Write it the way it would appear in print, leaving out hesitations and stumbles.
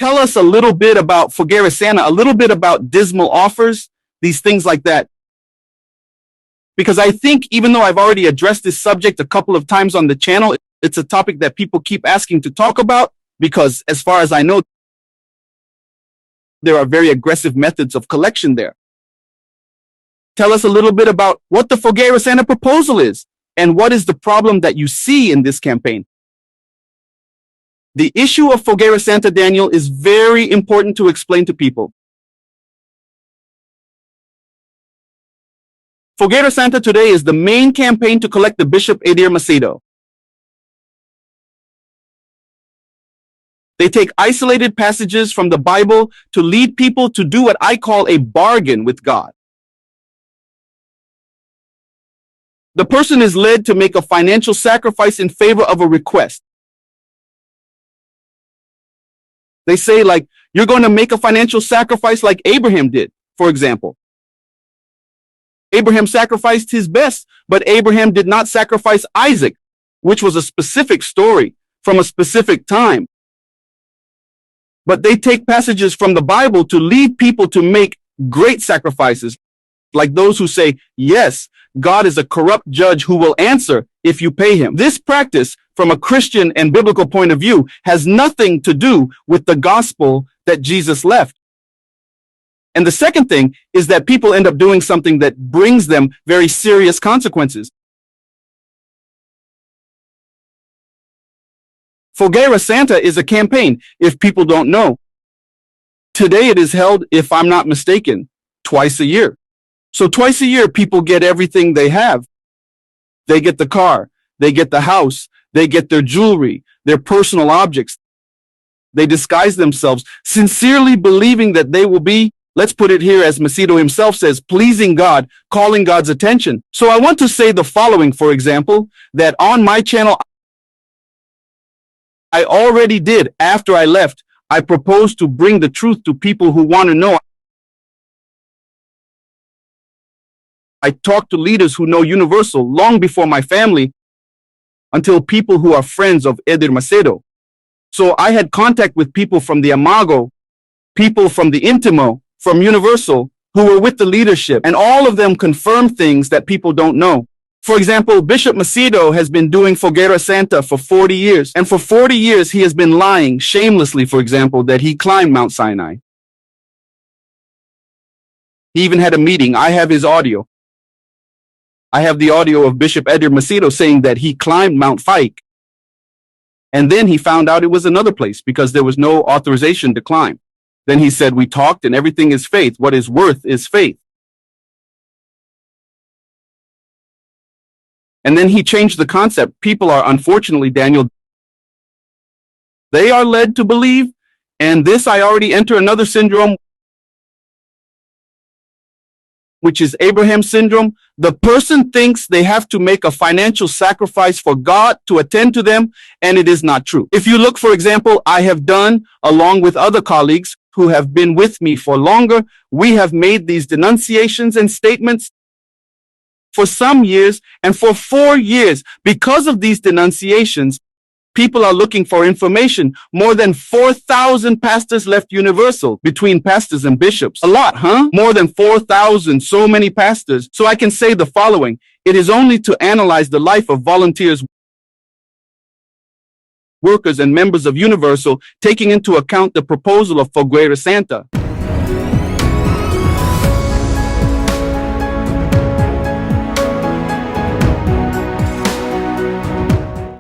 tell us a little bit about Fogueira Santa, a little bit about dismal offers, these things like that. Because I think even though I've already addressed this subject a couple of times on the channel, it's a topic that people keep asking to talk about because as far as I know, there are very aggressive methods of collection there. Tell us a little bit about what the Fogueira Santa proposal is and what is the problem that you see in this campaign. The issue of Fogueira Santa, Daniel, is very important to explain to people. Fogueira Santa today is the main campaign to collect the Bishop Edir Macedo. They take isolated passages from the Bible to lead people to do what I call a bargain with God. The person is led to make a financial sacrifice in favor of a request. They say, like, you're going to make a financial sacrifice like Abraham did, for example. Abraham sacrificed his best, but Abraham did not sacrifice Isaac, which was a specific story from a specific time. But they take passages from the Bible to lead people to make great sacrifices, like those who say, yes, God is a corrupt judge who will answer if you pay him. This practice, from a Christian and biblical point of view, has nothing to do with the gospel that Jesus left. And the second thing is that people end up doing something that brings them very serious consequences. Fogueira Santa is a campaign, if people don't know. Today it is held, if I'm not mistaken, twice a year. So twice a year, people get everything they have. They get the car, they get the house, they get their jewelry, their personal objects. They disguise themselves, sincerely believing that they will be, let's put it here as Macedo himself says, pleasing God, calling God's attention. So I want to say the following, for example, that on my channel, I already did, after I left, I proposed to bring the truth to people who want to know. I talked to leaders who know Universal long before my family, until people who are friends of Edir Macedo. So I had contact with people from the Amago, people from the Intimo, from Universal, who were with the leadership, and all of them confirmed things that people don't know. For example, Bishop Macedo has been doing Fogueira Santa for 40 years, and for 40 years he has been lying shamelessly, for example, that he climbed Mount Sinai. He even had a meeting. I have his audio. I have the audio of Bishop Edir Macedo saying that he climbed Mount Fike. And then he found out it was another place because there was no authorization to climb. Then he said, we talked and everything is faith. What is worth is faith. And then he changed the concept. People are, unfortunately, Daniel, they are led to believe, and this I already enter another syndrome, which is Abraham syndrome. The person thinks they have to make a financial sacrifice for God to attend to them, and it is not true. If you look, for example, I have done, along with other colleagues who have been with me for longer, we have made these denunciations and statements for some years, and for 4 years, because of these denunciations, people are looking for information. More than 4,000 pastors left Universal, between pastors and bishops. A lot, huh? More than 4,000, so many pastors. So I can say the following. It is only to analyze the life of volunteers, workers, and members of Universal, taking into account the proposal of Fogueira Santa.